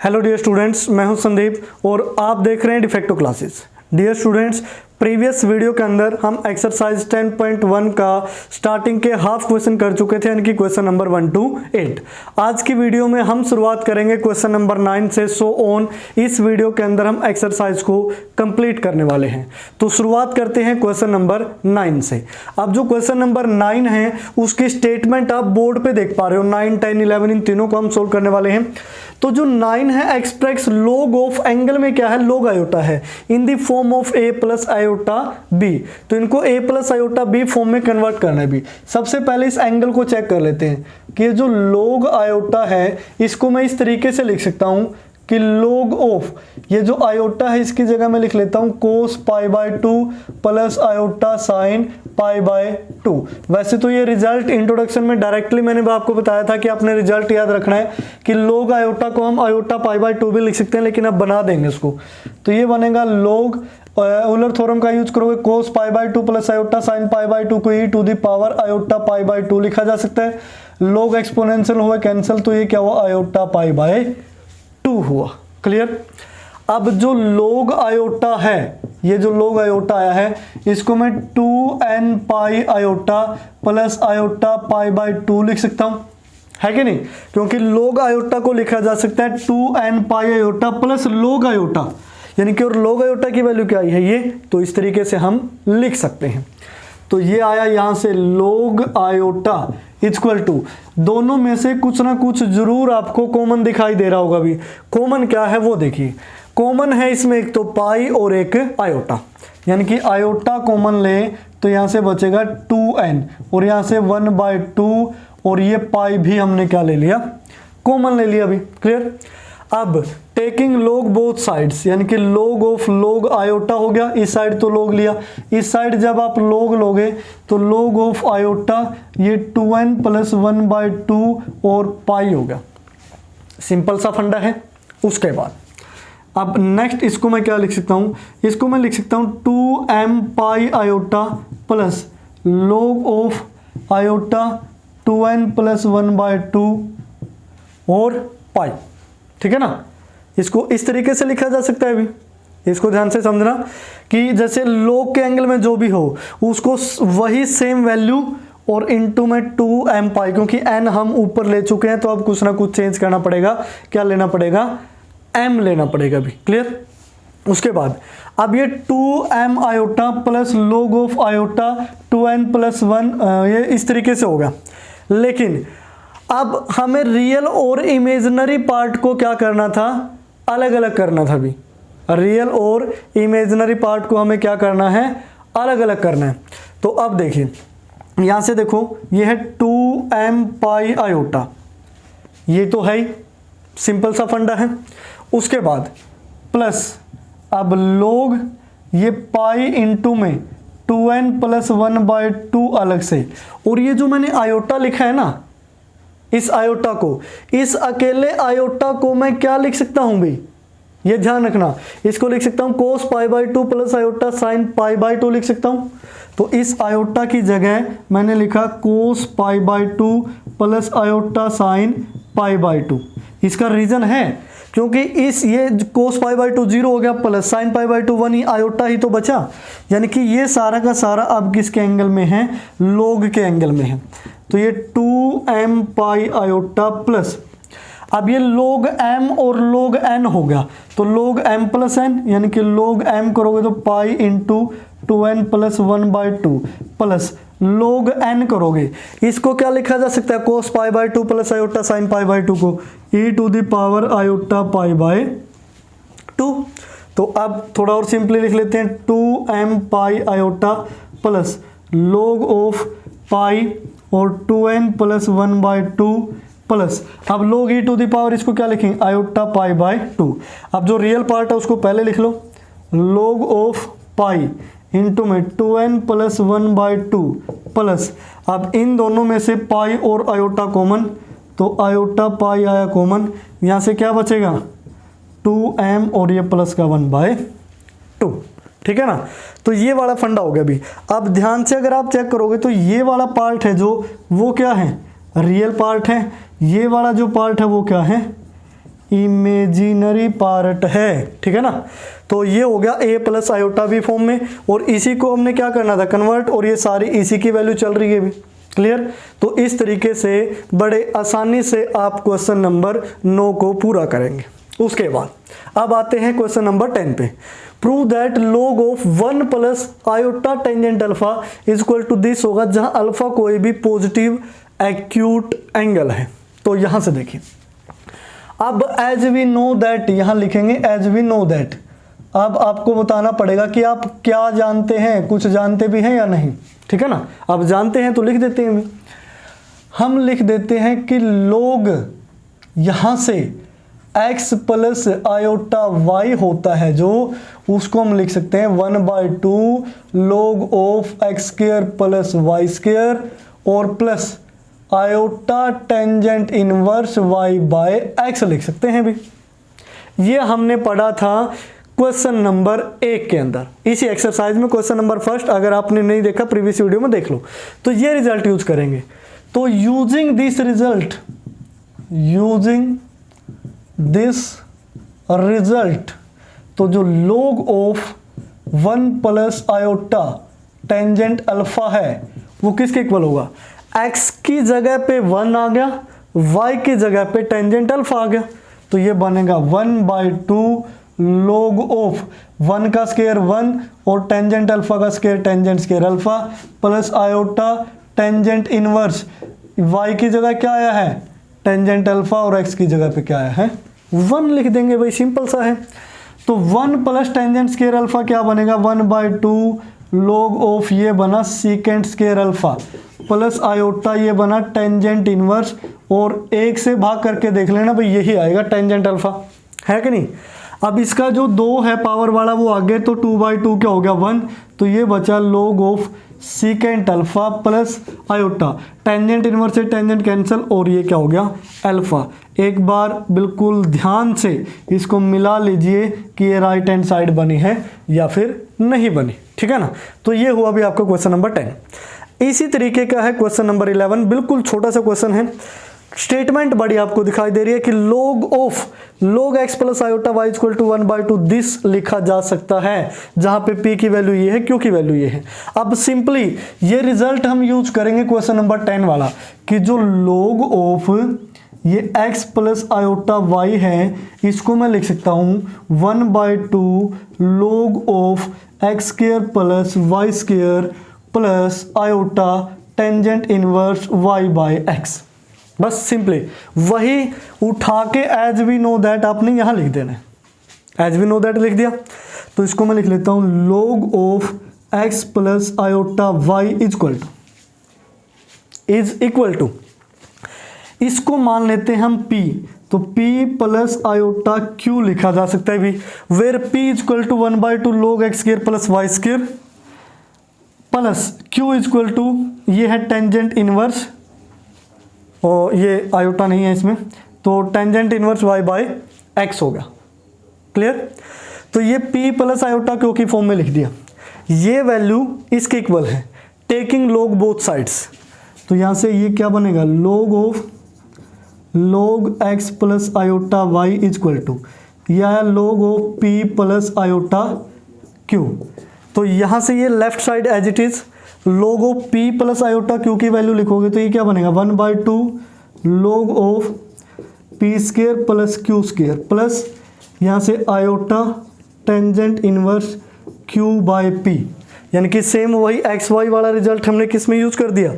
Hello dear students, मैं हूं संदीप और आप देख रहे हैं Defacto classes. Dear students, previous video के अंदर हम एक्सरसाइज 10.1 का स्टार्टिंग के हाफ क्वेश्चन कर चुके थे, यानी कि क्वेश्चन नंबर 1 to 8। आज की वीडियो में हम शुरुआत करेंगे क्वेश्चन नंबर 9 से सो ऑन। इस वीडियो के अंदर हम एक्सरसाइज को कंप्लीट करने वाले हैं। तो शुरुआत करते हैं क्वेश्चन नंबर 9 से। अब जो क्वेश्चन नंबर 9 है उसकी स्टेटमेंट आप बोर्ड पे देख पा रहे हो। 9, 10, 11 इन तीनों को हम सोल्व करने वाले हैं। तो जो 9 है, एक्सप्रेस लॉग ऑफ एंगल में क्या है, लॉग आयोटा है, in the form of A plus iota B. तो इनको A plus iota B form में कन्वर्ट करना है भी। सबसे पहले इस एंगल को चेक कर लेते हैं कि जो लॉग आयोटा है इसको मैं इस तरीके से लिख सकता हूं कि log ऑफ ये जो आयोटा है इसकी जगह मैं लिख लेता हूं cos π/2 प्लस आयोटा sin π/2। वैसे तो ये रिजल्ट इंट्रोडक्शन में डायरेक्टली मैंने आपको बताया था कि आपने रिजल्ट याद रखना है कि log आयोटा को हम आयोटा π/2 भी लिख सकते हैं, लेकिन अब बना देंगे उसको। तो ये बनेगा log यूलर थ्योरम का यूज करोगे cos π/2 प्लस आयोटा sin π/2 को e to the power iota π/2 लिखा जा सकता है। log एक्सपोनेंशियल हुआ कैंसिल, तो ये क्या हुआ, आयोटा π/2 हुआ। क्लियर। अब जो log आयोटा है, ये जो log आयोटा आया है इसको मैं 2n पाई आयोटा प्लस आयोटा π/2 लिख सकता हूं, है कि नहीं? क्योंकि log आयोटा को लिखा जा सकता है 2n पाई आयोटा प्लस log आयोटा, यानी कि और log आयोटा की वैल्यू क्या आई है ये, तो इस तरीके से हम लिख सकते हैं। तो ये आया यहां से log आयोटा इक्वल टू, दोनों में से कुछ ना कुछ जरूर आपको कॉमन दिखाई दे रहा होगा भी। कॉमन क्या है वो देखिए। कॉमन है इसमें एक तो पाई और एक आयोटा, यानी कि आयोटा कॉमन ले तो यहां से बचेगा 2n और यहां से 1/2 और ये पाई भी हमने क्या ले लिया, कॉमन ले लिया भी। क्लियर। अब टेकिंग log बोथ साइड्स, यानी कि log ऑफ log आयोटा हो गया, इस साइड तो log लिया, इस साइड जब आप log लोगे तो log ऑफ आयोटा ये 2n प्लस 1/2 और पाई हो गया। सिंपल सा फंडा है। उसके बाद अब नेक्स्ट इसको मैं क्या लिख सकता हूं, इसको मैं लिख सकता हूं 2m pi iota plus log of iota 2n plus 1/2 और पाई। ठीक है ना। इसको इस तरीके से लिखा जा सकता है भी। इसको ध्यान से समझना कि जैसे log के एंगल में जो भी हो उसको वही सेम वैल्यू और इनटू में 2m पाई, क्योंकि n हम ऊपर ले चुके हैं तो अब कुछ ना कुछ चेंज करना पड़ेगा। क्या लेना पड़ेगा, m लेना पड़ेगा भी। क्लियर। उसके बाद अब ये 2m iota plus log of iota 2n plus 1 ये इस तरीके से होगा। लेकिन अब हमें रियल और इमेजिनरी पार्ट को क्या करना था, अलग अलग करना था भी। रियल और इमेजिनरी पार्ट को हमें क्या करना है, अलग अलग करना है। तो अब देखिए यहां से देखो, ये है 2m पाई आयोटा, ये तो है ही, सिंपल सा फंडा है। उसके बाद प्लस अब log ये पाई इंटू में 2n प्लस 1/2 अलग से, और ये जो मैंने आयोटा लिखा है ना, इस आयोटा को, इस अकेले आयोटा को मैं क्या लिख सकता हूं भाई, ये ध्यान रखना। इसको लिख सकता हूं cos π/2 प्लस आयोटा sin π/2 लिख सकता हूं। तो इस आयोटा की जगह मैंने लिखा cos π/2 प्लस आयोटा sin π/2। इसका रीजन है क्योंकि इस ये cos π/2 0 हो गया प्लस sin π/2 1 ही, आयोटा ही तो बचा, यानी कि ये सारा का सारा अब किसके एंगल में है, log के एंगल में है। तो ये 2m पाई आयोटा प्लस, अब ये log m और log n हो गया, तो log m प्लस n, यानी कि log m करोगे तो pi into 2n plus 1/2 plus log n करोगे, इसको क्या लिखा जा सकता है, cos π/2 प्लस आयोटा sin π/2 को e to the power iota π/2। तो अब थोड़ा और सिंपली लिख लेते हैं 2m pi iota plus log of pi और 2n प्लस 1/2 प्लस, अब log e to the power इसको क्या लिखेंगे, आयोटा π/2। अब जो रियल पार्ट है उसको पहले लिख लो, log ऑफ पाई इंटू में 2n प्लस 1/2 प्लस, अब इन दोनों में से पाई और आयोटा कॉमन, तो आयोटा पाई आया कॉमन, यहाँ से क्या बचेगा 2m और ये प्लस का 1/2। ठीक है ना। तो ये वाला फंडा हो गया भी। अब ध्यान से अगर आप चेक करोगे तो ये वाला पार्ट है जो, वो क्या है, रियल पार्ट है। ये वाला जो पार्ट है वो क्या है, इमेजिनरी पार्ट है, ठीक है ना। तो ये हो गया a plus iota B form में, और इसी को हमने क्या करना था, कन्वर्ट, और ये सारी इसी की वैल्यू चल रही है भी, क्लियर। तो इस तरीके से बड़े आसानी से आप क्वेश्चन नंबर 9 को पूरा करेंगे। उसके बाद अब आते हैं क्वेश्चन नंबर 10 पे। Prove that log of 1 plus iota tangent alpha is equal to this होगा, जहां अल्फा कोई भी पॉजिटिव एक्यूट एंगल है। तो यहां से देखिए, अब एज वी नो दैट, यहां लिखेंगे एज वी नो दैट। अब आपको बताना पड़ेगा कि आप क्या जानते हैं, कुछ जानते भी हैं या नहीं, ठीक है ना। अब जानते हैं तो लिख देते हैं, हम लिख देते हैं कि log यहां से x प्लस आयोटा y होता है, जो उसको हम लिख सकते हैं 1/2 log of X square plus Y square, और plus iota tangent inverse y by x लिख सकते हैं भी। ये हमने पढ़ा था क्वेश्चन नंबर 1 के अंदर, इसी एक्सरसाइज में क्वेश्चन नंबर फर्स्ट, अगर आपने नहीं देखा प्रीवियस वीडियो में देख लो। तो ये रिजल्ट यूज करेंगे। तो यूजिंग दिस रिजल्ट, तो जो log of 1 plus iota tangent alpha है वो किसके इक्वल होगा, x की जगह पे 1 आ गया, y की जगह पे टेंजेंट अल्फा आ गया। तो ये बनेगा 1/2 log ऑफ 1 का स्क्वायर 1 और टेंजेंट अल्फा का square tangent square alpha, plus iota tangent inverse, y की जगह क्या आया है टेंजेंट अल्फा, और x की जगह पे क्या आया है 1 लिख देंगे भाई, सिंपल सा है। तो 1 प्लस टेंजेंट स्क्वायर अल्फा क्या बनेगा, 1/2 log ऑफ ये बना secant square alpha, plus iota ये बना टेंजेंट इनवर्स, और 1 से भाग करके देख लेना भाई, यही आएगा टेंजेंट अल्फा, है कि नहीं। अब इसका जो 2 है पावर वाला वो आगे, तो 2/2 क्या हो गया 1, तो ये बचा log of secant alpha plus iota, tangent inverse से टेंजेंट कैंसिल, और ये क्या हो गया अल्फा। एक बार बिल्कुल ध्यान से इसको मिला लीजिए कि ये राइट हैंड साइड बनी है या फिर नहीं बनी, ठीक है ना। तो ये हुआ भी आपका क्वेश्चन नंबर 10। इसी तरीके का है क्वेश्चन नंबर 11, बिल्कुल छोटा सा क्वेश्चन है। स्टेटमेंट बड़ी आपको दिखाई दे रही है कि log x plus iota y equal to 1/2 this लिखा जा सकता है, जहां पे p की वैल्यू ये है, q की वैल्यू ये है। अब सिंपली ये रिजल्ट हम यूज करेंगे क्वेश्चन नंबर 10 वाला, कि जो log ऑफ ये x प्लस आयोटा y है, इसको मैं लिख सकता हूं 1/2 log of X square plus Y square plus iota tangent inverse y by x। बस सिंपली वही उठा के एज वी नो दैट आपने यहां लिख देना है। एज वी नो दैट लिख दिया, तो इसको मैं लिख लेता हूं log of x plus iota y is equal to, इसको मान लेते हैं हम p, तो p प्लस आयोटा q लिखा जा सकता है भी, where p is equal to 1/2 log x square plus Y square plus q is equal to ये है टेंजेंट इनवर्स, और ये आयोटा नहीं है इसमें, तो tangent inverse y by x हो गया, क्लियर। तो ये p प्लस आयोटा क्यू की फॉर्म में लिख दिया, ये वैल्यू इसके इक्वल है, टेकिंग log बोथ साइड्स। तो यहाँ से ये क्या बनेगा, log x plus iota y is equal to, यह है log of p plus iota q। तो यहाँ से ये left side as it is, log of p plus iota q की वैल्यू लिखोगे तो ये क्या बनेगा 1/2 log of p square plus q square, plus यहाँ से iota tangent inverse q by p, यानी कि सेम वही एक्स वाई वाला रिजल्ट हमने किस में यूज कर दिया,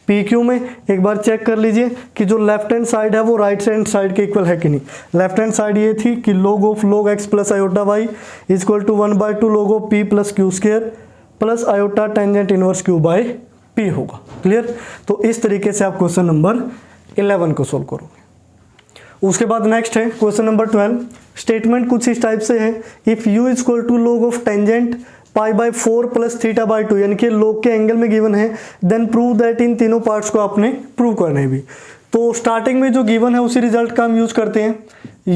पी क्यू में। एक बार चेक कर लीजिए कि जो लेफ्ट हैंड साइड है वो राइट हैंड साइड के इक्वल है कि नहीं। लेफ्ट हैंड साइड ये थी कि log of log x plus iota Y is equal to 1/2 log of p plus Q square plus iota tangent inverse q by p होगा, क्लियर। तो इस तरीके से आप क्वेश्चन नंबर 11 को सोल्व करोगे। उसके बाद नेक्स्ट है क्वेश्चन नंबर 12। स्टेटमेंट कुछ इस टाइप से है, if u is equal to log of tangent π/4 plus θ/2, यानी कि log के एंगल में गिवन है, देन प्रूव दैट, इन तीनों पार्ट्स को आपने प्रूव करना है भी। तो स्टार्टिंग में जो गिवन है उसी रिजल्ट का हम यूज करते हैं,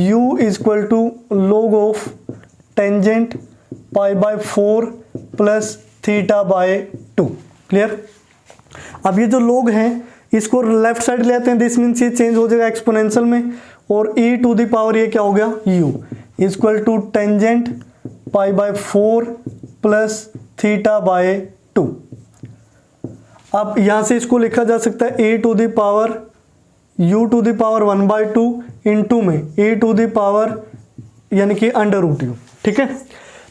u is equal to log of tangent π/4 plus θ/2, clear. अब ये जो log है इसको लेफ्ट साइड ले आते हैं, दिस मीन्स ये चेंज हो जाएगा एक्सपोनेंशियल में, और e टू द पावर ये क्या हो गया u equal to tangent pi by 4 plus theta by 2। अब यहां से इसको लिखा जा सकता है a to the power u to the power 1/2 into में a टू द पावर यानी कि अंडर रूट u। ठीक है,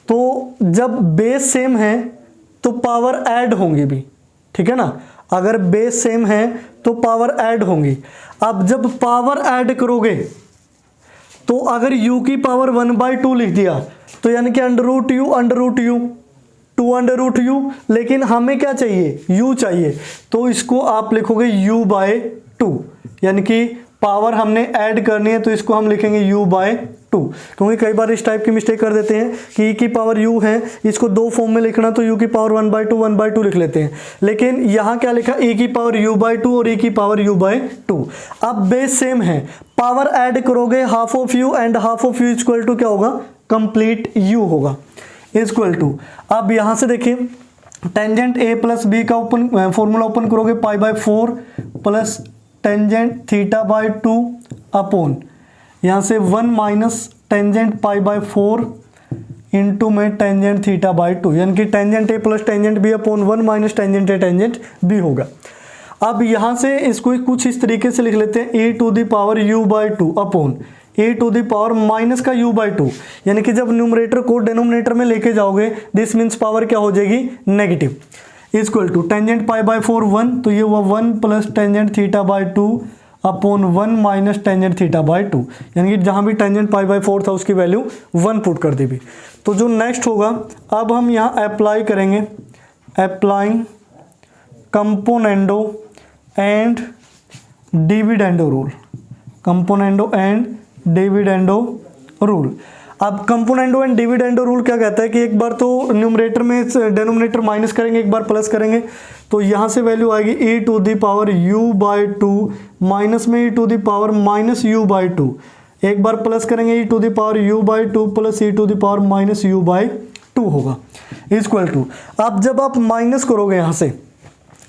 तो जब बेस सेम है तो पावर ऐड होंगी भी, ठीक है ना, अगर बेस सेम है तो पावर ऐड होंगी। अब जब पावर ऐड करोगे तो अगर u की पावर 1/2 लिख दिया तो यानी कि under root u 2 under root u, लेकिन हमें क्या चाहिए u चाहिए, तो इसको आप लिखोगे u/2 यानी कि पावर हमने ऐड करनी है तो इसको हम लिखेंगे u/2, क्योंकि कई बार इस टाइप की मिस्टेक कर देते हैं कि e की पावर u है, इसको दो फॉर्म में लिखना तो u की पावर 1/2 लिख लेते हैं, लेकिन यहाँ क्या लिखा e की पावर u/2 और e की पावर u/2। अब बेस सेम है, पावर ऐड करोगे half of u and half of u equal to क्या होगा, कंप्लीट u होगा इक्वल टू। अब यहाँ से देखिए टेंजेंट a प्लस बी का ओपन फॉर्मूला ओपन करोगे pi by 4 plus tangent theta by 2 upon यहाँ से 1 minus tangent pi by 4 into में टेंजेंट थीटा बाय 2, यानी कि tangent a plus tangent b upon 1 minus tangent a tangent b होगा। अब यहाँ से इसको कुछ इस तरीके से लिख लेते हैं a to the power u/2 upon a to the power minus का u/2, यानी कि जब न्यूमरेटर को डिनोमिनेटर में लेके जाओगे दिस मीन्स पावर क्या हो जाएगी negative, equal to tangent pi by 4 1, तो ये हुआ 1 plus tangent theta by 2 upon 1 minus tangent theta by 2, यानी कि जहाँ भी टेंजेंट पाई बाय 4 था उसकी वैल्यू 1 पुट कर दी भी। तो जो नेक्स्ट होगा अब हम यहाँ अप्लाई करेंगे, applying componendo and dividendo rule, componendo and dividendo rule. अब कंपोनेंडो एंड डिविडेंडो रूल क्या कहता है कि एक बार तो न्यूमरेटर में डिनोमिनेटर माइनस करेंगे, एक बार प्लस करेंगे, तो यहाँ से वैल्यू आएगी e to the power u/2 minus में e to the power minus u/2, एक बार प्लस करेंगे e to the power u/2 plus e to the power minus u/2 होगा इक्वल टू। अब जब आप माइनस करोगे यहाँ से,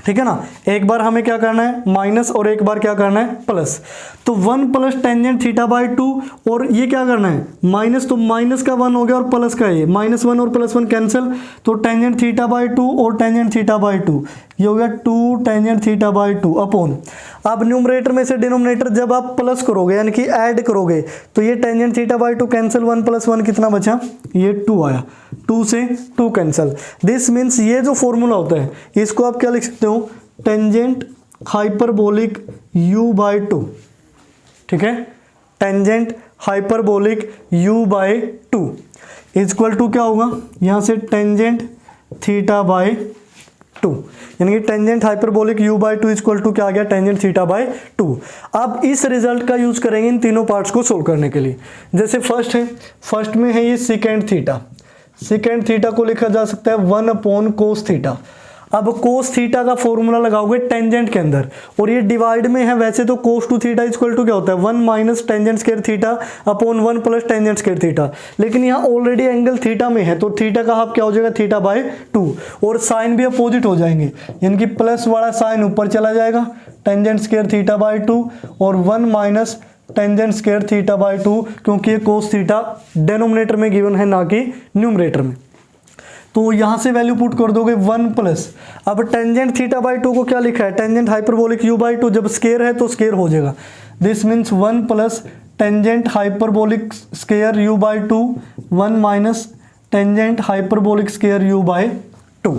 ठीक है ना, एक बार हमें क्या करना है माइनस और एक बार क्या करना है प्लस, तो 1 प्लस टेंजेंट थीटा बाय 2 और ये क्या करना है माइनस, तो माइनस का 1 हो गया और प्लस का ये -1 और +1 कैंसिल, तो टेंजेंट थीटा बाय 2 और टेंजेंट थीटा बाय 2 ये हो गया 2 टेंजेंट थीटा बाय 2 अपॉन। अब न्यूमरेटर में से डिनोमिनेटर जब आप प्लस करोगे यानी कि ऐड करोगे तो ये टेंजेंट थीटा बाय 2 कैंसिल, 1 + 1 कितना बचा, ये 2 आया, 2 से 2 कैंसिल। दिस मीन्स ये जो फॉर्मूला होता है इसको आप क्या लिख सकते हो, टेंजेंट हाइपरबोलिक u/2, ठीक है, tangent hyperbolic u/2 equal to क्या होगा, यहाँ से टेंजेंट थीटा बाय 2, यानी कि tangent hyperbolic u/2 equal to क्या आ गया, टेंजेंट थीटा बाय 2। अब इस रिजल्ट का यूज करेंगे इन तीनों पार्ट्स को सोल्व करने के लिए। जैसे फर्स्ट है, फर्स्ट में है ये सेकेंड थीटा, सेकेंड थीटा को लिखा जा सकता है 1/cos थीटा। अब cos थीटा का फॉर्मूला लगाओगे टेंजेंट के अंदर और ये डिवाइड में है, वैसे तो cos two theta equal to क्या होता है 1 minus tangent square theta upon 1 plus tangent square theta, लेकिन यहाँ ऑलरेडी एंगल थीटा में है तो थीटा का हाफ क्या हो जाएगा थीटा बाय 2 और साइन भी अपोजिट हो जाएंगे, यानी कि प्लस वाला साइन ऊपर चला जाएगा टेंजेंट स्क्वायर थीटा बाय 2 और 1 minus tangent square theta by 2, क्योंकि ये cos थीटा डिनोमिनेटर में गिवन है ना कि न्यूमरेटर में। तो यहाँ से वैल्यू पुट कर दोगे 1 प्लस, अब टेंजेंट थीटा बाय 2 को क्या लिखा है, टेंजेंट हाइपरबोलिक u/2, जब स्केयर है तो स्केयर हो जाएगा, this means 1 plus tangent hyperbolic square u/2 1 minus tangent hyperbolic square u/2।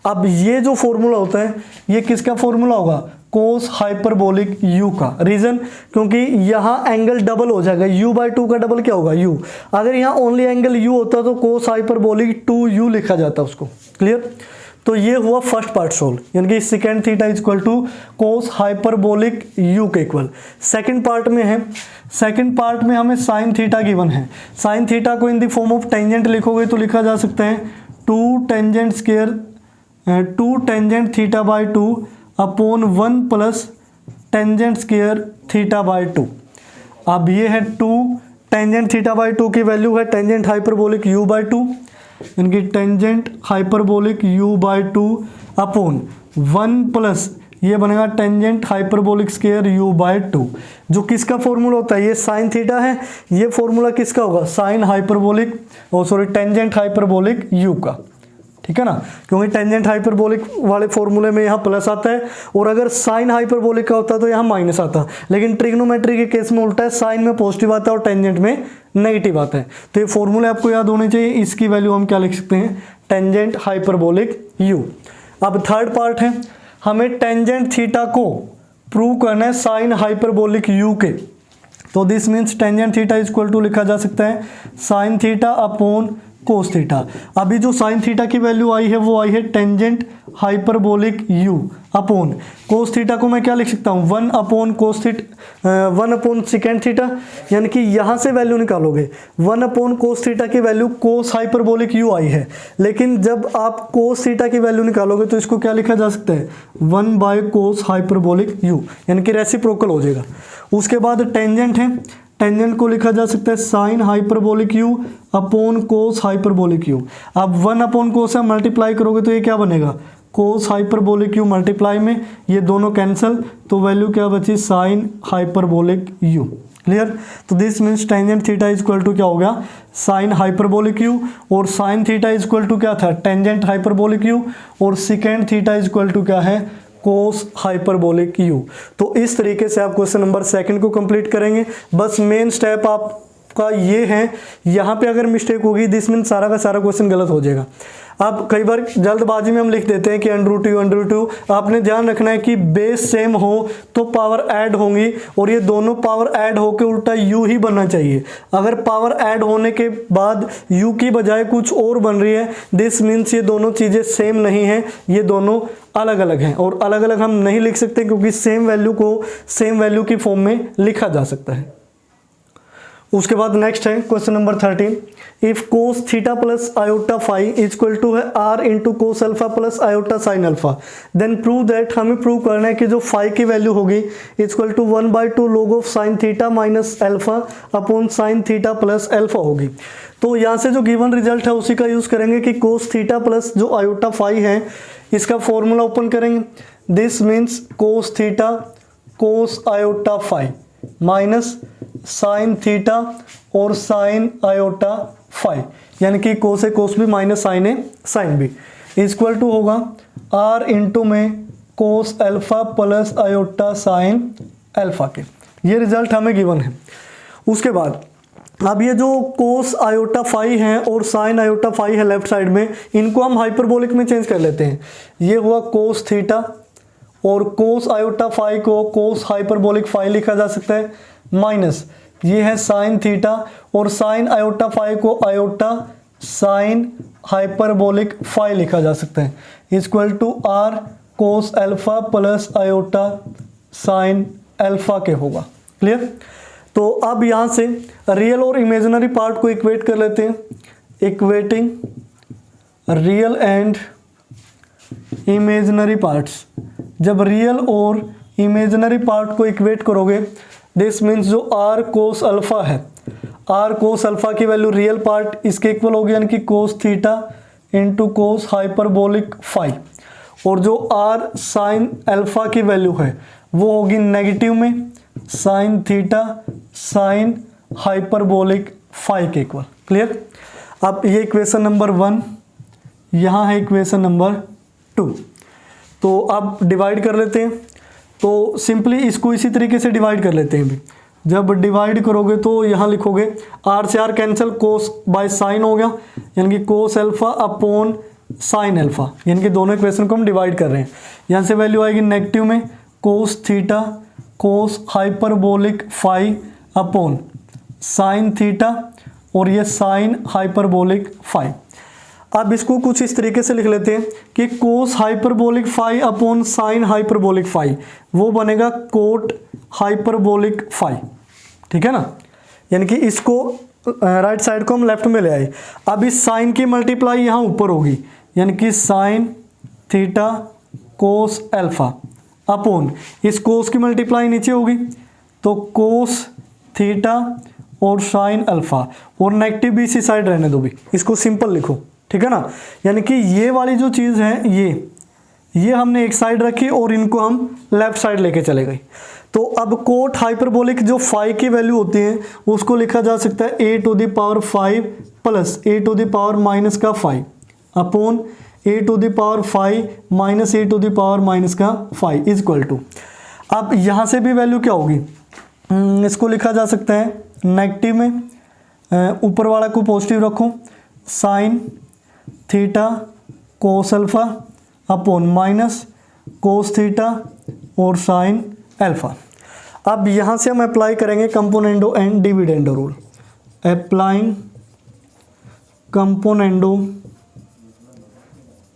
अब ये जो फॉर्मूला होता है ये किसका फॉर्मूला होगा, कोस हाइपरबोलिक u का। रीजन क्योंकि यहाँ एंगल डबल हो जाएगा, u/2 का डबल क्या होगा u, अगर यहाँ ओनली एंगल u होता तो कोस हाइपरबोलिक 2u लिखा जाता उसको। क्लियर, तो ये हुआ फर्स्ट पार्ट सोल्व, यानी कि second theta equal to cos hyperbolic u के इक्वल। सेकेंड पार्ट में है, सेकेंड पार्ट में हमें साइन थीटा गिवन है, साइन थीटा को in the form of tangent लिखोगे तो लिखा जा सकता है 2 tangent theta by 2 upon 1 plus tangent square theta by 2। अब ये है 2 टेंजेंट थीटा बाय 2 की वैल्यू है टेंजेंट हाइपरबोलिक u/2, यानी tangent hyperbolic u/2 upon 1 plus ये बनेगा tangent hyperbolic square u by 2, जो किसका फॉर्मूला होता है, ये साइन थीटा है, ये फॉर्मूला किसका होगा, sine hyperbolic tangent hyperbolic u का, ठीक है ना, क्योंकि टेंजेंट हाइपरबोलिक वाले फॉर्मूले में यहाँ प्लस आता है और अगर साइन हाइपरबोलिक का होता तो यहाँ माइनस आता, लेकिन ट्रिग्नोमेट्री के केस में उल्टा है, साइन में पॉजिटिव आता है और टेंजेंट में नेगेटिव आता है। तो ये फॉर्मूले आपको याद होने चाहिए। इसकी वैल्यू हम क्या लिख सकते हैं, टेंजेंट हाइपरबोलिक u। अब थर्ड पार्ट है, हमें टेंजेंट थीटा को प्रूव करना है साइन हाइपरबोलिक u के, तो this means tangent theta is equal to लिखा जा सकता है sine theta upon cos theta. अभी जो साइन थीटा की वैल्यू आई है वो आई है tangent hyperbolic u upon cos theta को मैं क्या लिख सकता हूँ, 1 अपॉन सेकेंड थीटा, यानी कि यहाँ से वैल्यू निकालोगे 1 अपॉन कोस थीटा की वैल्यू कोस हाइपरबोलिक u आई है, लेकिन जब आप कोस थीटा की वैल्यू निकालोगे तो इसको क्या लिखा जा सकता है, 1 बाय कोस हाइपरबोलिक u, यानी कि रेसिप्रोकल हो जाएगा। उसके बाद टेंजेंट है, टेंजेंट को लिखा जा सकता है साइन हाइपरबोलिक u अपॉन कोस हाइपरबोलिक u। अब 1 अपॉन कोस से मल्टीप्लाई करोगे तो ये क्या बनेगा, कोस हाइपरबोलिक u मल्टीप्लाई में ये दोनों कैंसिल, तो वैल्यू क्या बची, साइन हाइपरबोलिक u। क्लियर, तो this means tangent theta is equal to क्या हो गया, साइन हाइपरबोलिक u, और sine theta is equal to क्या था, टेंजेंट हाइपरबोलिक u, और second theta is equal to क्या है, कोस हाइपरबोलिक u। तो इस तरीके से आप क्वेश्चन नंबर सेकंड को कंप्लीट करेंगे। बस मेन स्टेप आपका ये है, यहाँ पे अगर मिस्टेक होगी दिस मीन सारा का सारा क्वेश्चन गलत हो जाएगा। अब कई बार जल्दबाजी में हम लिख देते हैं कि √2 आपने ध्यान रखना है कि बेस सेम हो तो पावर ऐड होंगी, और ये दोनों पावर ऐड होकर उल्टा u ही बनना चाहिए। अगर पावर ऐड होने के बाद u की बजाय कुछ और बन रही है, दिस मीन्स ये दोनों चीज़ें सेम नहीं हैं, ये दोनों अलग अलग हैं, और अलग अलग हम नहीं लिख सकते क्योंकि सेम वैल्यू को सेम वैल्यू की फॉर्म में लिखा जा सकता है। उसके बाद नेक्स्ट है question number 13, if cos theta plus iota phi is equal to है r into cos alpha plus iota sine alpha, then prove that, हमें प्रूव करना है कि जो फाई की वैल्यू होगी is equal to 1/2 log of sine theta minus alpha upon sine theta plus alpha होगी। तो यहाँ से जो गिवन रिजल्ट है उसी का यूज करेंगे कि कोस थीटा प्लस जो आयोटा फाई है इसका फॉर्मूला ओपन करेंगे, this means cos theta cos iota phi minus sine theta और साइन आयोटा फाई, यानी कि cos A cos B minus sine A sine B equal to होगा r into में cos alpha plus iota sine alpha के। ये result हमें given है। उसके बाद अब ये जो कोस आयोटा फाई है और साइन आयोटा फाई है लेफ्ट साइड में, इनको हम हाइपरबोलिक में चेंज कर लेते हैं। ये हुआ कोस थीटा, और कोस आयोटा फाई को कोस हाइपरबोलिक फाई लिखा जा सकता है, माइनस ये है साइन थीटा, और साइन आयोटा फाई को आयोटा साइन हाइपरबोलिक फाई लिखा जा सकता है, equal to r cos alpha plus iota sine alpha के होगा। क्लियर, तो अब यहाँ से रियल और इमेजिनरी पार्ट को इक्वेट कर लेते हैं, equating real and imaginary parts. जब रियल और इमेजिनरी पार्ट को इक्वेट करोगे दिस मीन्स जो r कोस अल्फा है, r कोस अल्फा की वैल्यू रियल पार्ट इसके इक्वल होगी, यानी कि cos theta into cos hyperbolic phi, और जो r साइन अल्फा की वैल्यू है वो होगी नेगेटिव में sine theta sine hyperbolic phi के इक्वल। क्लियर, अब ये इक्वेशन नंबर 1, यहाँ है इक्वेशन नंबर 2। तो अब डिवाइड कर लेते हैं, तो सिंपली इसको इसी तरीके से डिवाइड कर लेते हैं। जब डिवाइड करोगे तो यहाँ लिखोगे r से r cancel, cos by sign हो गया, यानी कि cos alpha upon sine alpha, यानी कि दोनों इक्वेशन को हम डिवाइड कर रहे हैं। यहाँ से वैल्यू आएगी नेगेटिव में cos theta cos hyperbolic phi upon sine theta, और ये साइन हाइपरबोलिक फाई। अब इसको कुछ इस तरीके से लिख लेते हैं कि cos hyperbolic phi upon sine hyperbolic phi वो बनेगा कोट हाइपरबोलिक फाई, ठीक है ना, यानी कि इसको राइट साइड को हम लेफ्ट में ले आए। अब इस साइन की मल्टीप्लाई यहाँ ऊपर होगी, यानी कि sign theta cos alpha upon इस कोस की मल्टीप्लाई नीचे होगी, तो कोस थीटा और साइन अल्फा, और नेगेटिव भी इसी साइड रहने दो भी, इसको सिंपल लिखो, ठीक है ना। यानी कि ये वाली जो चीज़ है ये हमने एक साइड रखी और इनको हम लेफ्ट साइड लेके चले गए। तो अब कोट हाइपरबोलिक जो फाई की वैल्यू होती है उसको लिखा जा सकता है a to the power 5 plus a to the power minus का 5 upon a to the power 5 minus a to the power minus का 5 इज इक्वल टू, अब यहाँ से भी वैल्यू क्या होगी, इसको लिखा जा सकता है नेगेटिव में, ऊपर वाला को पॉजिटिव रखो, sign theta cos alpha upon minus cos theta और साइन अल्फा। अब यहाँ से हम अप्लाई करेंगे componendo and dividendo rule, applying componendo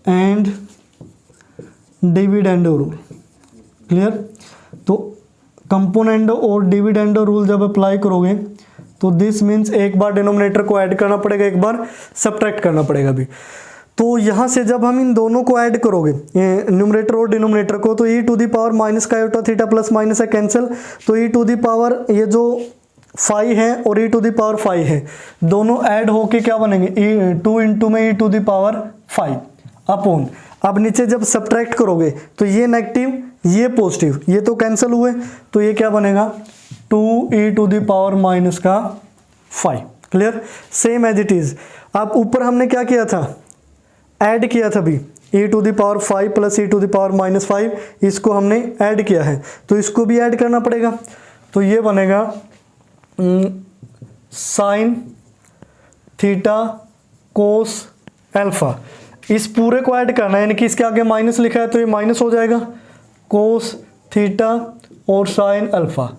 and dividendo rule, clear. तो कंपोनेंडो और डिविडेंडो रूल जब अप्लाई करोगे तो दिस मीन्स एक बार डिनोमिनेटर को ऐड करना पड़ेगा, एक बार सब्ट्रैक्ट करना पड़ेगा भी। तो यहाँ से जब हम इन दोनों को ऐड करोगे न्यूमरेटर और डिनोमिनेटर को, तो e to the power minus का आयोटा थीटा प्लस माइनस है कैंसिल, तो e टू दी पावर ये जो 5 है और e टू दी पावर 5 है दोनों ऐड होके क्या बनेंगे, 2 इंटू में e to the power 5 upon, अब नीचे जब सब्ट्रैक्ट करोगे तो ये नेगेटिव ये पॉजिटिव ये तो कैंसिल हुए, तो ये क्या बनेगा 2e to the power minus का 5, clear. Same as it is. अब ऊपर हमने क्या किया था, ऐड किया था भी e to the power 5 plus e to the power minus 5, इसको हमने ऐड किया है तो इसको भी ऐड करना पड़ेगा, तो ये बनेगा साइन थीटा कोस अल्फा, इस पूरे को ऐड करना है, यानी कि इसके आगे माइनस लिखा है तो ये माइनस हो जाएगा, कोस थीटा और साइन अल्फा।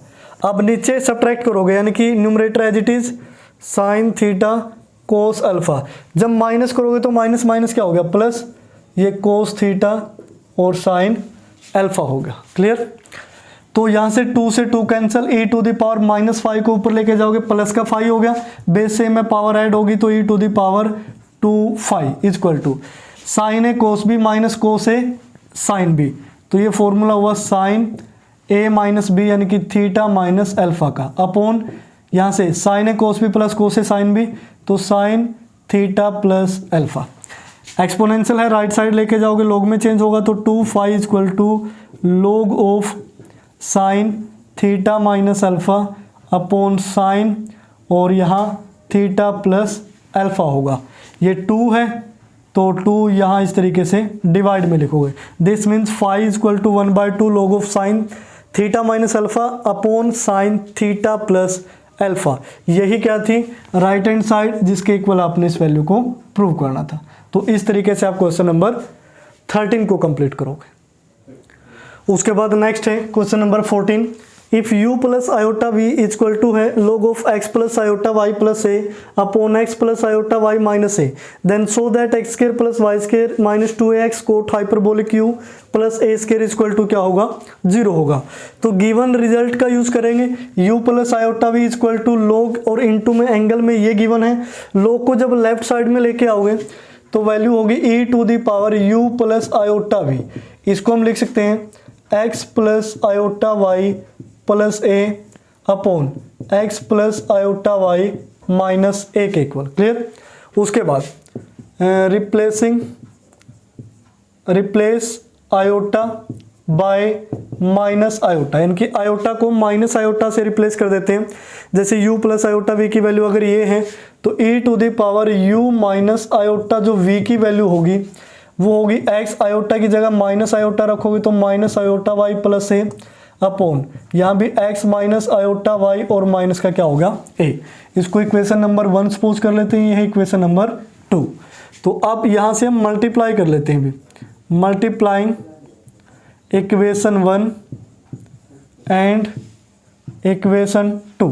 अब नीचे सब्ट्रैक्ट करोगे यानी कि numerator as it is sine theta cos alpha, जब माइनस करोगे तो माइनस माइनस क्या हो गया प्लस, ये कोस थीटा और साइन अल्फा होगा, क्लियर। तो यहाँ से 2 से 2 cancel, e to the power minus 5 को ऊपर लेके जाओगे प्लस का 5 हो गया, बेस से में पावर ऐड होगी तो e to the power 2 5 is equal to sine A cos B minus cos A sine B, तो ये फॉर्मूला हुआ साइन ए माइनस बी यानी कि थीटा माइनस अल्फा का अपॉन यहाँ से sine A cos B plus cos A sine B, तो sine theta plus alpha. Exponential है राइट साइड लेके जाओगे लॉग में चेंज होगा तो 2 5 equal to log of sine theta minus alpha upon sine और यहाँ थीटा प्लस अल्फा होगा, ये 2 है तो 2 यहाँ इस तरीके से डिवाइड में लिखोगे, this means 5 equal to 1/2 log of sine theta minus alpha upon sine theta plus alpha. यही क्या थी राइट हैंड साइड जिसके इक्वल आपने इस वैल्यू को प्रूव करना था। तो इस तरीके से आप क्वेश्चन नंबर 13 को कंप्लीट करोगे। उसके बाद नेक्स्ट है question number 14, if u plus iota v equal to है log of x plus iota y plus a upon x plus iota y minus a, then so that x square plus y square minus 2ax cot hyperbolic u plus a square equal to क्या होगा 0 होगा। तो given result का use करेंगे, u plus iota v equal to log और into में angle में ये गिवन है, log को जब लेफ्ट साइड में लेके आओगे तो वैल्यू होगी e to the power u plus iota v, इसको हम लिख सकते हैं x plus iota y plus A upon X plus iota Y minus A के इक्वल, क्लियर। उसके बाद replace iota by minus iota, यानी कि आयोटा को माइनस आयोटा से रिप्लेस कर देते हैं। जैसे u प्लस आयोटा v की वैल्यू अगर ये है तो e to the power u minus iota जो v की वैल्यू होगी वो होगी x, आयोटा की जगह माइनस आयोटा रखोगे तो minus iota y plus A upon यहाँ भी x माइनस आयोटा y और माइनस का क्या होगा a। इसको इक्वेशन नंबर 1 सपोज कर लेते हैं, ये है इक्वेशन नंबर 2। तो अब यहाँ से हम मल्टीप्लाई कर लेते हैं भी, मल्टीप्लाइंग इक्वेशन 1 एंड इक्वेशन 2।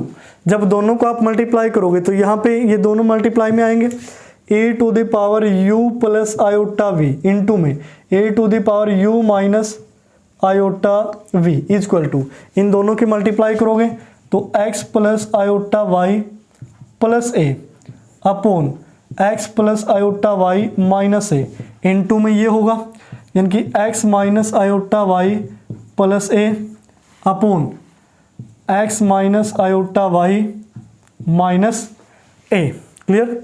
जब दोनों को आप मल्टीप्लाई करोगे तो यहाँ पे ये दोनों मल्टीप्लाई में आएंगे, e to the power u plus iota v into में e to the power u minus iota v equal to, इन दोनों की मल्टीप्लाई करोगे तो x plus iota y plus a upon x plus iota y minus a into में ये होगा, यानी कि x minus iota y plus a upon x minus iota y minus a, clear.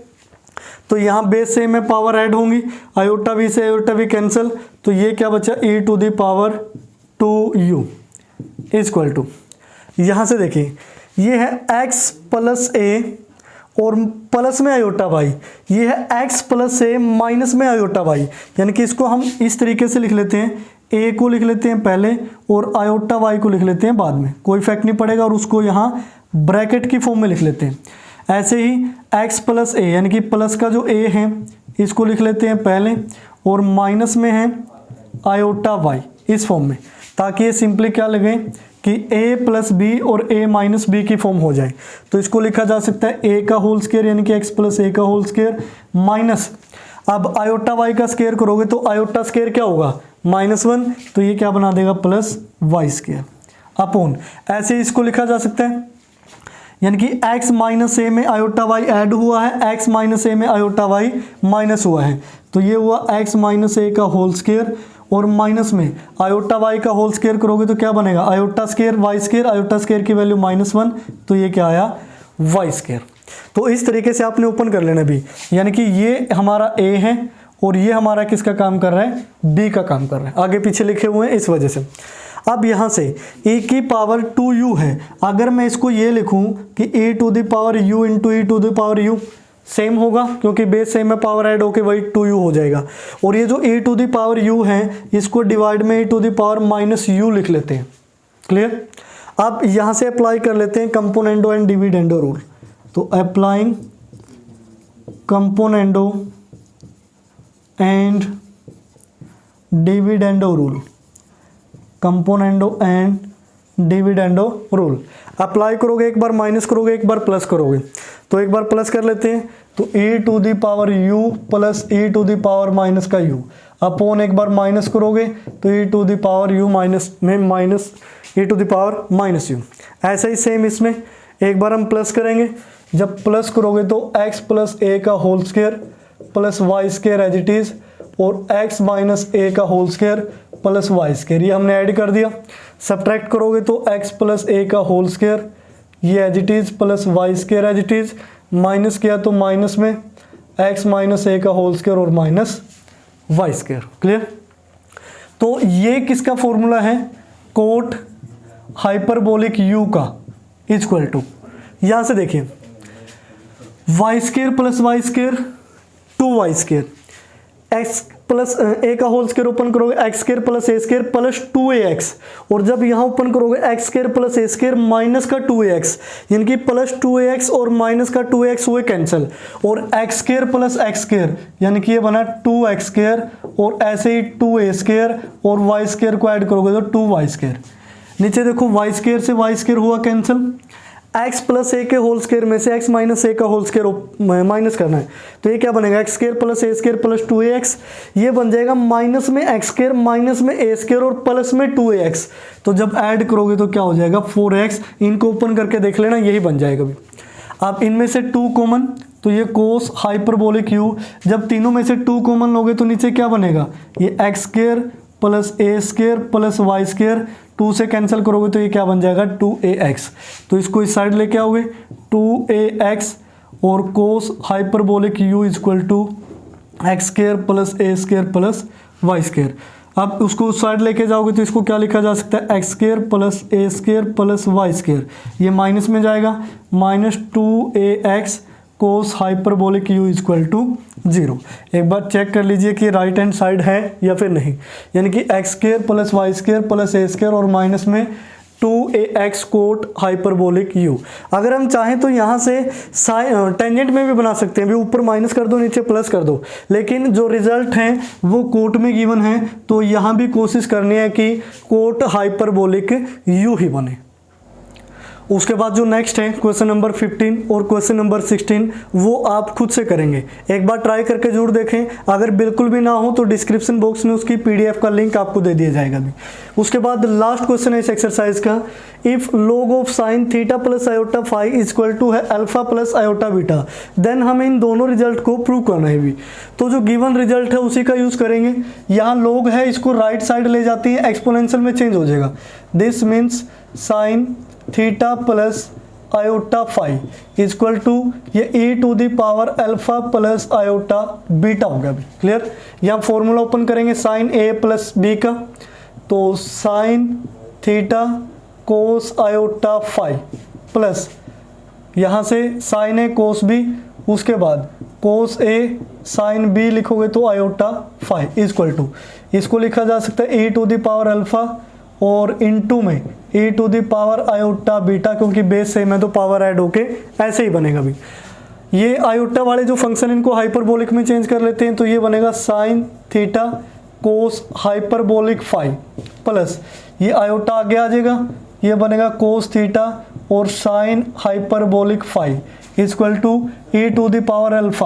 तो यहाँ बेस से में पावर ऐड होंगी, आयोटा वी से आयोटा वी कैंसिल, तो ये क्या बचा e to the power 2u equal to, यहाँ से देखिए ये है x प्लस a और प्लस में आयोटा वाई, ये है x प्लस a माइनस में आयोटा वाई, यानी कि इसको हम इस तरीके से लिख लेते हैं, a को लिख लेते हैं पहले और आयोटा y को लिख लेते हैं बाद में, कोई इफेक्ट नहीं पड़ेगा, और उसको यहाँ ब्रैकेट की फॉर्म में लिख लेते हैं। ऐसे ही x प्लस a यानी कि प्लस का जो a है इसको लिख लेते हैं पहले और माइनस में है आयोटा y इस फॉर्म में, ताकि ये सिंपली क्या लगे कि a प्लस बी और a माइनस बी की फॉर्म हो जाए। तो इसको लिखा जा सकता है a का होल स्क्वायर यानी कि x प्लस a का होल स्क्वायर माइनस, अब आयोटा y का स्क्वायर करोगे तो आयोटा स्क्वायर क्या होगा -1, तो ये क्या बना देगा प्लस y स्क्वायर अपॉन, ऐसे इसको लिखा जा सकता है, यानी कि x माइनस a में आयोटा y ऐड हुआ है, x माइनस a में आयोटा y माइनस हुआ है, तो ये हुआ x माइनस a का होल स्क्वायर और माइनस में आयोटा y का होल स्क्वायर करोगे तो क्या बनेगा iota square y square, iota square की वैल्यू -1, तो ये क्या आया y स्क्वायर। तो इस तरीके से आपने ओपन कर लेना भी, यानी कि ये हमारा a है और ये हमारा किसका काम कर रहा है b का काम कर रहा है, आगे पीछे लिखे हुए हैं इस वजह से। अब यहाँ से e की पावर 2u है, अगर मैं इसको ये लिखूं कि e to the power u into e to the power u, same होगा क्योंकि बेस सेम में पावर ऐड होके वही 2u हो जाएगा, और ये जो e to the power u है इसको डिवाइड में e to the power minus u लिख लेते हैं। क्लियर। अब यहाँ से अप्लाई कर लेते हैं कंपोनेंडो एंड डिविडेंडो रूल, तो applying componendo and dividendo rule, componendo and dividendo rule apply करोगे, एक बार माइनस करोगे एक बार प्लस करोगे, तो एक बार प्लस कर लेते हैं, तो e to the power u plus e to the power minus का u अपॉन, एक बार माइनस करोगे तो e to the power u minus में minus e to the power minus u। ऐसा ही सेम इसमें एक बार हम प्लस करेंगे, जब प्लस करोगे तो x प्लस a का whole square plus y square as it is, और x माइनस a का whole square plus y square, ये हमने ऐड कर दिया। सब्ट्रैक्ट करोगे तो x प्लस a का होल स्क्वायर ये as it is plus y square as it is, minus किया तो माइनस में x माइनस a का होल स्क्वायर और माइनस y स्क्वायर। क्लियर। तो ये किसका फॉर्मूला है कोट हाइपरबोलिक u का इक्वल टू, यहां से देखिए y square plus y square 2y square, x plus a का होल स्क्वायर ओपन करोगे x square plus a square plus 2ax, और जब यहाँ ओपन करोगे x square plus a square minus का 2ax, यानी कि प्लस 2ax और माइनस का 2x हुए कैंसिल, और x square plus x square यानी कि ये बना 2x स्क्वायर, और ऐसे ही 2a स्क्वायर और y स्क्वायर को ऐड करोगे तो 2y स्क्वायर। नीचे देखो y स्क्वायर से y स्क्वायर हुआ कैंसिल, x प्लस a के होल स्क्वायर में से x माइनस a का होल स्क्वायर माइनस करना है, तो ये क्या बनेगा x square plus a square plus 2ax, ये बन जाएगा माइनस में x स्क्वायर माइनस में a स्क्वायर और प्लस में 2ax, तो जब ऐड करोगे तो क्या हो जाएगा 4x, इनको ओपन करके देख लेना यही बन जाएगा अभी। अब इनमें से 2 कॉमन, तो ये कोस हाइपरबोलिक u, जब तीनों में से 2 कॉमन लोगे तो नीचे क्या बनेगा ये x square plus a square plus y square, 2 से कैंसिल करोगे तो ये क्या बन जाएगा 2ax, तो इसको इस साइड लेके आओगे 2ax और cos hyperbolic u equal to X square plus a square plus y square. अब उसको उस साइड लेके जाओगे तो इसको क्या लिखा जा सकता है X square plus a square plus y square, ये माइनस में जाएगा minus 2ax cos hyperbolic u equal to 0। एक बार चेक कर लीजिए कि राइट हैंड साइड है या फिर नहीं, यानी कि X square plus Y square plus a square और माइनस में 2ax कोट हाइपरबोलिक u। अगर हम चाहें तो यहाँ से टेंजेंट में भी बना सकते हैं, भी ऊपर माइनस कर दो नीचे प्लस कर दो, लेकिन जो रिजल्ट है वो कोट में गिवन है, तो यहाँ भी कोशिश करनी है कि कोट हाइपरबोलिक u ही बने। उसके बाद जो नेक्स्ट है क्वेश्चन नंबर 15 और क्वेश्चन नंबर 16, वो आप खुद से करेंगे, एक बार ट्राई करके जरूर देखें, अगर बिल्कुल भी ना हो तो डिस्क्रिप्शन बॉक्स में उसकी PDF का लिंक आपको दे दिया जाएगा भी। उसके बाद लास्ट क्वेश्चन है इस एक्सरसाइज का, if log of sine theta plus iota phi equal to है alpha plus iota beta, then हमें इन दोनों रिजल्ट को प्रूव करना है भी। तो जो गिवन रिजल्ट है उसी का यूज करेंगे, यहाँ log है इसको राइट साइड ले जाती है, एक्सपोनेंशियल में चेंज हो जाएगा, this means sine theta plus iota five equal to ये ई to the power alpha plus iota beta हो गया। अभी क्लियर। यहाँ फॉर्मूला ओपन करेंगे साइन ए प्लस बी का, तो sine theta cos iota five plus यहाँ से साइन ए कोस बी, उसके बाद कोस ए साइन बी लिखोगे तो आयोटा फाइव इक्वल टू, इसको लिखा जा सकता है e to the power alpha और इनटू में e to the power iota beta, क्योंकि बेस सेम है तो पावर ऐड होके ऐसे ही बनेगा। भी ये आयोटा वाले जो फंक्शन इनको हाइपरबोलिक में चेंज कर लेते हैं, तो ये बनेगा sine theta cos hyperbolic five plus ये आयोटा आगे आ जाएगा, ये बनेगा कोस थीटा और sine hyperbolic five equal to e to the power alpha.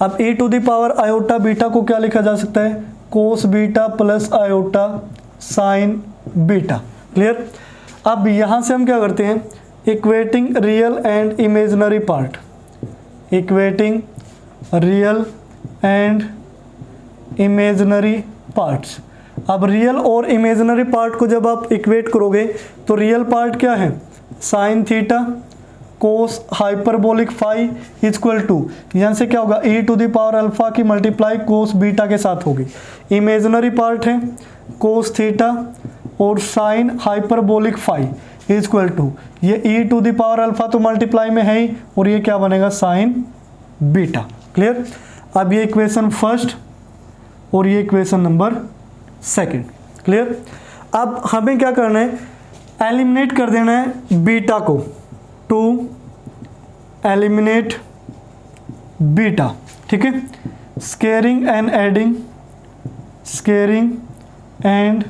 अब e to the power iota beta को क्या लिखा जा सकता है, cos beta plus iota sine beta. Clear. अब यहाँ से हम क्या करते हैं, equating real and imaginary part, equating real and imaginary parts. अब रियल और इमेजिनरी पार्ट को जब आप इक्वेट करोगे तो रियल पार्ट क्या है, sine theta cos hyperbolic five equal to, यहाँ से क्या होगा E to the power alpha की मल्टीप्लाई कोस बीटा के साथ होगी। इमेजिनरी पार्ट है कोस थीटा और sine hyperbolic five equal to, ये ई टू दी पावर अल्फा तो मल्टीप्लाई में है ही, और ये क्या बनेगा साइन बीटा। क्लियर। अब ये इक्वेशन फर्स्ट और ये इक्वेशन नंबर सेकंड। क्लियर। अब हमें क्या करना है, एलिमिनेट कर देना है बीटा को, टू एलिमिनेट बीटा। ठीक है। Squaring and adding, squaring and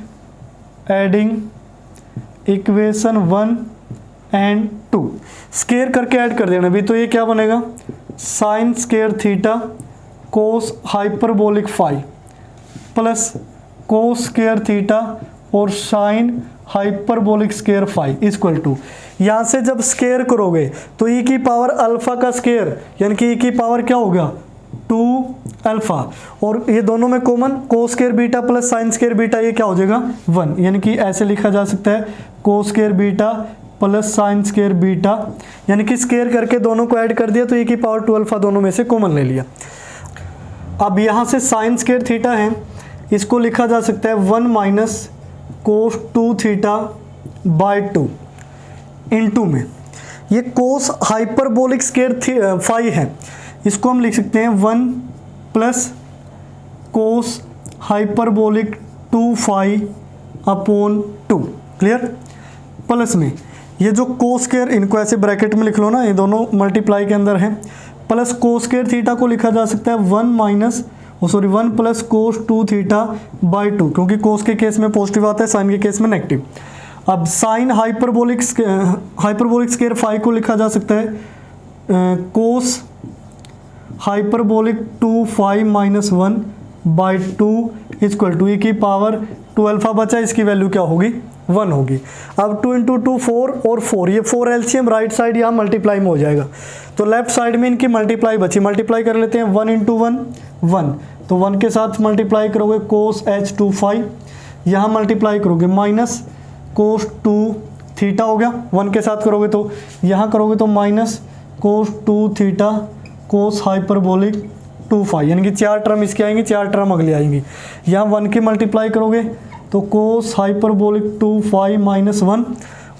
adding equation 1 and 2, square करके ऐड कर देना भी, तो ये क्या बनेगा sine square theta cos hyperbolic five plus cos square theta और sine hyperbolic square five equal to, यहाँ से जब स्केयर करोगे तो ई की पावर अल्फा का स्केयर यानी कि ई की पावर क्या होगा 2 अल्फा, और ये दोनों में common cos square beta plus sine square beta, ये क्या हो जाएगा 1, यानी कि ऐसे लिखा जा सकता है cos square beta plus sine square beta, यानी कि स्केयर करके दोनों को ऐड कर दिया तो ई की पावर 2 अल्फा दोनों में से कॉमन ले लिया। अब यहाँ से साइन स्केयर थीटा है, इसको लिखा जा सकता है 1 minus cos 2 theta by 2 into में ये कोस हाइपरबोलिक स्केयर फाइव है, इसको हम लिख सकते हैं 1 plus cos hyperbolic 2 five upon 2। Clear. Plus में ये जो कोस स्केयर, इनको ऐसे ब्रैकेट में लिख लो ना, ये दोनों मल्टीप्लाई के अंदर है, प्लस कोस स्केयर थीटा को लिखा जा सकता है 1 प्लस कोस 2 थीटा बाई 2, क्योंकि कोस के केस में पॉजिटिव आता है, साइन के केस में नेगेटिव। अब साइन हाइपरबोलिक स्केयर फाइव को लिखा जा सकता है cos hyperbolic 2 five minus 1 by 2 equal to, e की पावर 2 अल्फा बचा, इसकी वैल्यू क्या होगी 1 होगी। अब 2 इंटू 2 4 और 4, ये 4 एलसीएम राइट साइड यहाँ मल्टीप्लाई में हो जाएगा, तो लेफ्ट साइड में इनकी मल्टीप्लाई बची, मल्टीप्लाई कर लेते हैं 1 इंटू 1 1, तो 1 के साथ मल्टीप्लाई करोगे कोस H2 फाइव, यहाँ मल्टीप्लाई करोगे माइनस कोस 2 थीटा हो गया, 1 के साथ करोगे तो यहाँ करोगे तो minus cos 2 theta cos hyperbolic 2 five, यानी कि 4 टर्म इसकी आएंगी, 4 टर्म अगली आएंगी। यहाँ 1 की मल्टीप्लाई करोगे तो कोस हाइपरबोलिक 2 फाइव माइनस 1,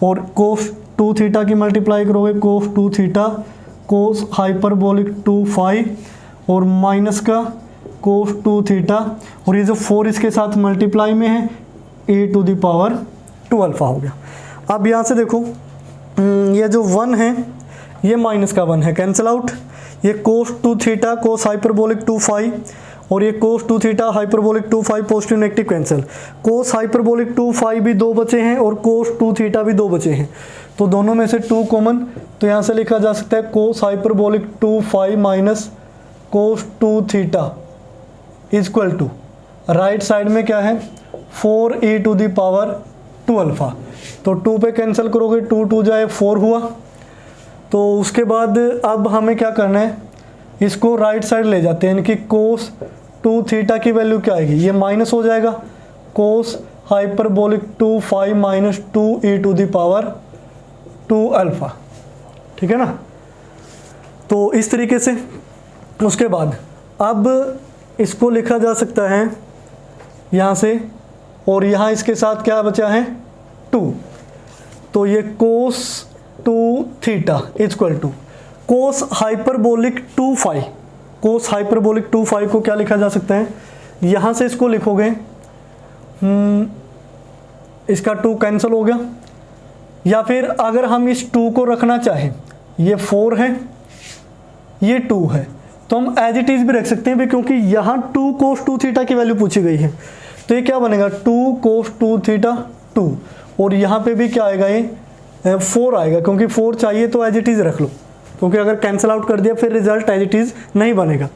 और कोस 2 थीटा की मल्टीप्लाई करोगे कोस 2 थीटा कोस हाइपरबोलिक 2 फाइव और माइनस का कोस 2 थीटा, और ये जो 4 इसके साथ मल्टीप्लाई में है ए टू द पावर 2 अल्फा हो गया। अब यहाँ से देखो ये जो 1 है ये माइनस का 1 है, कैंसिल आउट, ये cos 2 theta cos hyperbolic 2 five और ये cos 2 theta hyperbolic 2 five positive negative cancel, cos hyperbolic 2 five भी 2 बचे हैं और कोस 2 थीटा भी 2 बचे हैं, तो दोनों में से 2 कॉमन, तो यहाँ से लिखा जा सकता है cos hyperbolic 2 five minus cos 2 theta equal to, right side में क्या है 4 e to the power 2 alpha, तो 2 पे कैंसिल करोगे 2 2 जाए 4 हुआ। तो उसके बाद अब हमें क्या करना है, इसको राइट साइड ले जाते हैं, यानी कि कोस 2 थीटा की वैल्यू क्या आएगी, ये माइनस हो जाएगा cos hyperbolic 2 five minus 2 e to the power 2 alpha ठीक है ना। तो इस तरीके से उसके बाद अब इसको लिखा जा सकता है यहाँ से, और यहाँ इसके साथ क्या बचा है 2, तो ये cos 2 theta equal to cos hyperbolic 2 phi. cos hyperbolic 2 phi को क्या लिखा जा सकता है, यहाँ से इसको लिखोगे, इसका 2 कैंसिल हो गया, या फिर अगर हम इस 2 को रखना चाहें, ये 4 है ये 2 है, तो हम एज इट इज़ भी रख सकते हैं भी, क्योंकि यहाँ 2 cos 2 थीटा की वैल्यू पूछी गई है। तो ये क्या बनेगा 2 cos 2 थीटा 2, और यहाँ पे भी क्या आएगा, ये 4 आएगा, क्योंकि 4 चाहिए तो एज इट इज़ रख लो, क्योंकि अगर कैंसिल आउट कर दिया फिर रिजल्ट एज इट इज़ नहीं बनेगा।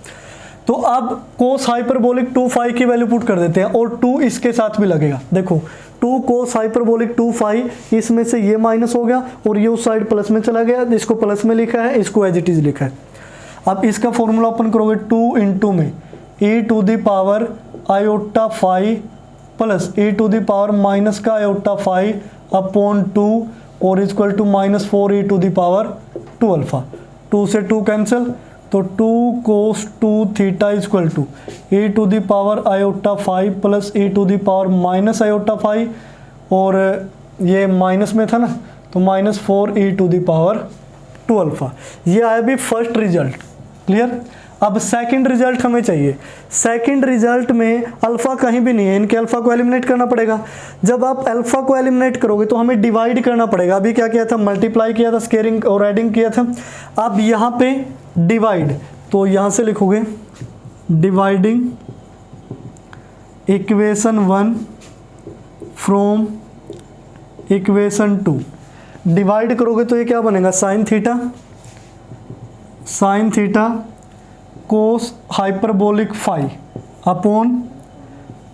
तो अब cos हाइपरबोलिक 2 फाई की वैल्यू पुट कर देते हैं, और 2 इसके साथ भी लगेगा। देखो 2 cos हाइपरबोलिक 2 फाई, इसमें से ये माइनस हो गया और ये उस साइड प्लस में चला गया, इसको प्लस में लिखा है, इसको एज इट इज़ लिखा है। अब इसका फॉर्मूला ओपन करोगे, 2 इंटू में e to the power iota phi plus e to the power minus का आयोटा फाई अपॉन 2 और equal to minus 4 e to the power 2 alpha. 2 से 2 कैंसिल, तो 2 cos 2 theta equal to e to the power iota phi plus e to the power minus iota phi, और ये minus में था ना, तो minus 4 e to the power 2 alpha. ये आया भी फर्स्ट रिजल्ट, क्लियर। अब सेकंड रिजल्ट हमें चाहिए। सेकंड रिजल्ट में अल्फा कहीं भी नहीं है, इनके अल्फा को एलिमिनेट करना पड़ेगा। जब आप अल्फा को एलिमिनेट करोगे तो हमें डिवाइड करना पड़ेगा। अभी क्या किया था, मल्टीप्लाई किया था, स्केयरिंग और एडिंग किया था। अब यहाँ पे डिवाइड, तो यहाँ से लिखोगे dividing equation 1 from equation 2। Divide करोगे तो ये क्या बनेगा, sine theta cos hyperbolic phi upon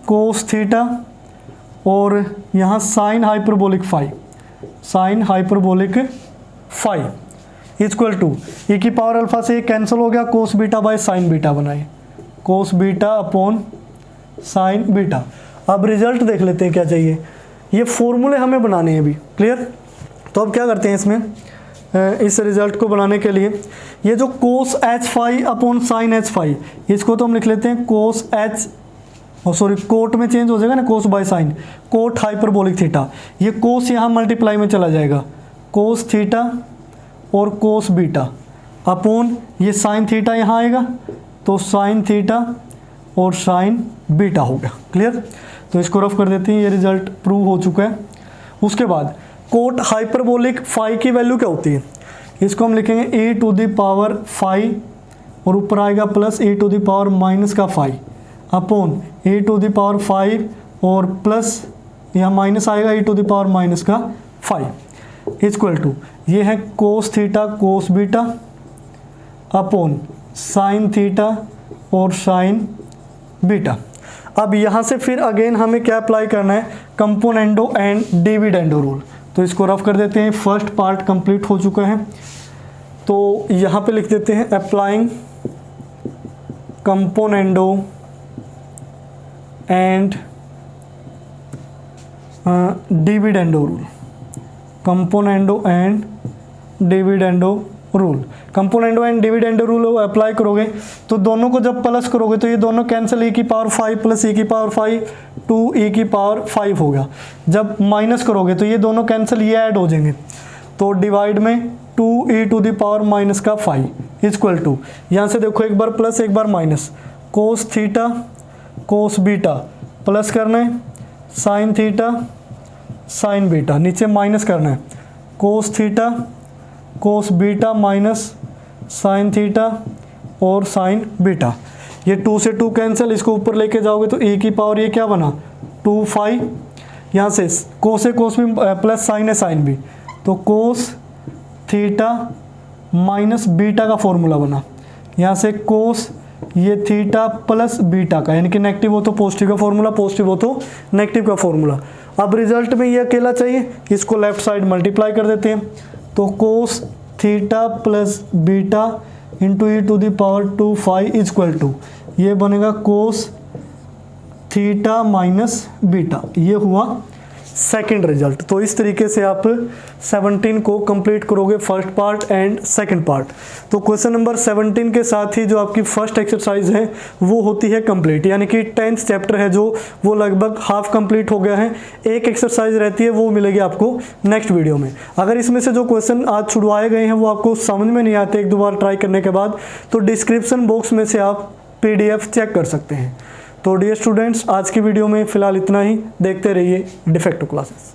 cos theta, और यहाँ sine hyperbolic phi equal to e की पावर अल्फा से ये कैंसिल हो गया, cos beta by sine beta बनाए, cos beta upon sine beta. अब रिजल्ट देख लेते हैं क्या चाहिए, ये फॉर्मूले हमें बनाने हैं अभी, क्लियर। तो अब क्या करते हैं इसमें, इस रिजल्ट को बनाने के लिए ये जो cos h phi upon sine h phi, इसको तो हम लिख लेते हैं कोस एच, कोट में चेंज हो जाएगा ना, cos by sine, cot hyperbolic theta. ये कोस यहाँ मल्टीप्लाई में चला जाएगा, कोस थीटा और कोस बीटा अपॉन ये साइन थीटा यहाँ आएगा, तो साइन थीटा और साइन बीटा हो गया, क्लियर। तो इसको रफ कर देते हैं, ये रिजल्ट प्रूव हो चुका है। उसके बाद कोट हाइपरबोलिक फाई की वैल्यू क्या होती है, इसको हम लिखेंगे e to the power phi, और ऊपर आएगा plus e to the power minus का phi upon e to the power 5, और प्लस यहाँ माइनस आएगा e to the power minus का 5 इक्वल टू ये है cos theta cos beta upon sine theta और साइन बीटा। अब यहाँ से फिर अगेन हमें क्या अप्लाई करना है, कंपोनेंडो एंड डिविडेंडो रूल। तो इसको रफ कर देते हैं, फर्स्ट पार्ट कंप्लीट हो चुका है। तो यहाँ पे लिख देते हैं applying componendo and dividendo rule, componendo and dividendo rule. Componendo and dividendo rule apply करोगे तो दोनों को जब प्लस करोगे तो ये दोनों कैंसिल, e की पावर 5 प्लस e की पावर 5 2e की पावर 5 होगा। जब माइनस करोगे तो ये दोनों कैंसिल, ये ऐड हो जाएंगे, तो डिवाइड में 2e to the power minus का 5 इक्वल टू, यहाँ से देखो एक बार प्लस एक बार minus, cos theta cos beta plus करना है, साइन थीटा साइन बीटा नीचे माइनस करना है, cos theta cos beta minus sine theta और साइन बीटा। ये 2 से 2 कैंसिल, इसको ऊपर लेके जाओगे तो e की पावर ये क्या बना 2 फाई, यहाँ से कोस है कोस भी प्लस साइन है साइन भी, तो कोस थीटा माइनस बीटा का फॉर्मूला बना। यहाँ से कोस ये थीटा प्लस बीटा का, यानी कि नेगेटिव हो तो पॉजिटिव का फॉर्मूला, पॉजिटिव हो तो नेगेटिव का फॉर्मूला। अब रिजल्ट में ये अकेला चाहिए, इसको लेफ्ट साइड मल्टीप्लाई कर देते हैं, तो cos theta plus beta into E to the power 2 phi equal to ये बनेगा कोस थीटा माइनस बीटा। ये हुआ सेकंड रिजल्ट। तो इस तरीके से आप 17 को कंप्लीट करोगे, first part and second part. तो क्वेश्चन नंबर 17 के साथ ही जो आपकी फर्स्ट एक्सरसाइज है वो होती है कंप्लीट, यानी कि 10th चैप्टर है जो वो लगभग हाफ कंप्लीट हो गया है। एक एक्सरसाइज रहती है वो मिलेगी आपको नेक्स्ट वीडियो में। अगर इसमें से जो क्वेश्चन आज छुड़वाए गए हैं वो आपको समझ में नहीं आते एक दो बार ट्राई करने के बाद, तो डिस्क्रिप्शन बॉक्स में से आप PDF चेक कर सकते हैं। तो डियर स्टूडेंट्स, आज की वीडियो में फिलहाल इतना ही। देखते रहिए डिफेक्टो क्लासेस।